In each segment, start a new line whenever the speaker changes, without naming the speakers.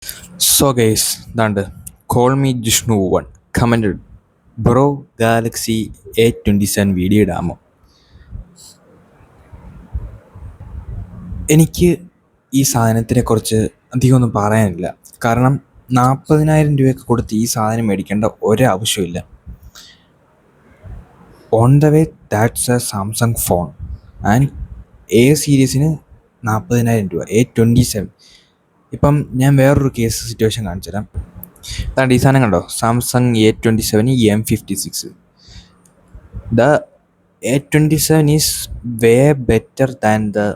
So guys, ദാണ്ട് call me Jishnu one commented bro Galaxy A27 video ഇടാമോ? എനിക്ക് ഈ സാധനത്തിനെ കുറിച്ച് അധികമൊന്നും പറയാനില്ല. കാരണം 40,000 രൂപയൊക്കെ കൊടുത്ത് ഈ സാധനം മേടിക്കേണ്ട ഒരാവശ്യമില്ല. On the way that's a Samsung phone and A സീരീസിന് 40,000 രൂപ A27. ഇപ്പം ഞാൻ വേറൊരു കേസ് സിറ്റുവേഷൻ കാണിച്ചു തരാം. അതാണ്ട് ഈ സാധനം കണ്ടോ, Samsung A27 M56. The A27 is way better than the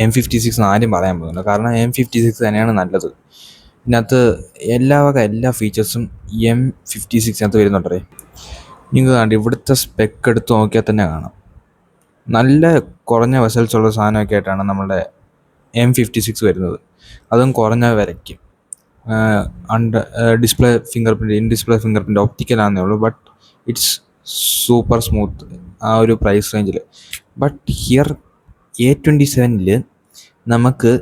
M56 എന്ന് ആരും പറയാൻ പോകുന്നില്ല. കാരണം M56 തന്നെയാണ് നല്ലത്. ഇതിനകത്ത് എല്ലാ ഫീച്ചേഴ്സും M56 വരുന്നുണ്ടേ. നിങ്ങൾക്ക് കണ്ട് ഇവിടുത്തെ സ്പെക്ക് എടുത്ത് നോക്കിയാൽ തന്നെ കാണാം. നല്ല കുറഞ്ഞ വെസൽസ് ഉള്ള സാധനമൊക്കെ ആയിട്ടാണ് നമ്മളുടെ M56 വരുന്നത്. അതും കുറഞ്ഞ വിലയ്ക്ക്. Display finger print, in display finger print ഒപ്റ്റിക്കലാണെന്നേ ഉള്ളൂ. ബട്ട് ഇറ്റ്സ് സൂപ്പർ സ്മൂത്ത് ആ ഒരു പ്രൈസ് റേഞ്ചിൽ. ബട്ട് ഹിയർ A27 നമുക്ക്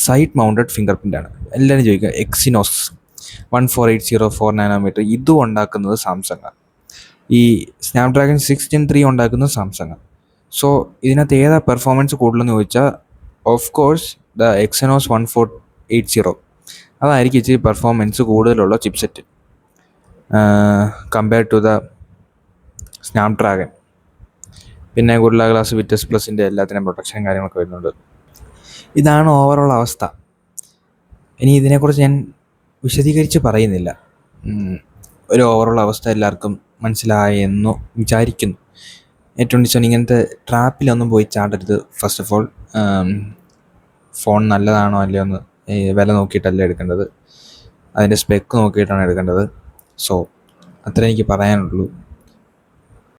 സൈഡ് മൗണ്ടഡ് ഫിംഗർ പ്രിൻ്റാണ്. എല്ലാവരും ചോദിക്കുക എക്സിനോസ് 14804 നാനോമീറ്റർ ഇതും ഉണ്ടാക്കുന്നത് സാംസങ്ങാണ്. ഈ സ്നാപ്ഡ്രാഗൺ 6 Gen 3 ഉണ്ടാക്കുന്നത് സാംസങ്ങാണ്. സോ ഇതിനകത്ത് ഏതാ പെർഫോമൻസ് കൂടുതലെന്ന് ചോദിച്ചാൽ ഓഫ് കോഴ്സ് ദ എക്സിനോസ് 1480 അതായിരിക്കും ഇച്ചിരി പെർഫോമൻസ് കൂടുതലുള്ള chipset compared to the Snapdragon. പിന്നെ ഗുറില്ല ഗ്ലാസ് വിറ്റസ് പ്ലസിൻ്റെ എല്ലാത്തിനും പ്രൊട്ടക്ഷനും കാര്യങ്ങളൊക്കെ വരുന്നുണ്ട്. ഇതാണ് ഓവറോൾ അവസ്ഥ. ഇനി ഇതിനെക്കുറിച്ച് ഞാൻ വിശദീകരിച്ച് പറയുന്നില്ല. ഒരു ഓവറോൾ അവസ്ഥ എല്ലാവർക്കും മനസ്സിലായെന്നു വിചാരിക്കുന്നു. A27 ഇങ്ങനത്തെ ട്രാപ്പിലൊന്നും പോയി ചാടരുത്. ഫസ്റ്റ് ഓഫ് ഓൾ ഫോൺ നല്ലതാണോ അല്ലയോ എന്ന് വില നോക്കിയിട്ടല്ല എടുക്കേണ്ടത്, അതിൻ്റെ സ്പെക്ക് നോക്കിയിട്ടാണ് എടുക്കേണ്ടത്. സോ അത്രേ എനിക്ക് പറയാനുള്ളൂ.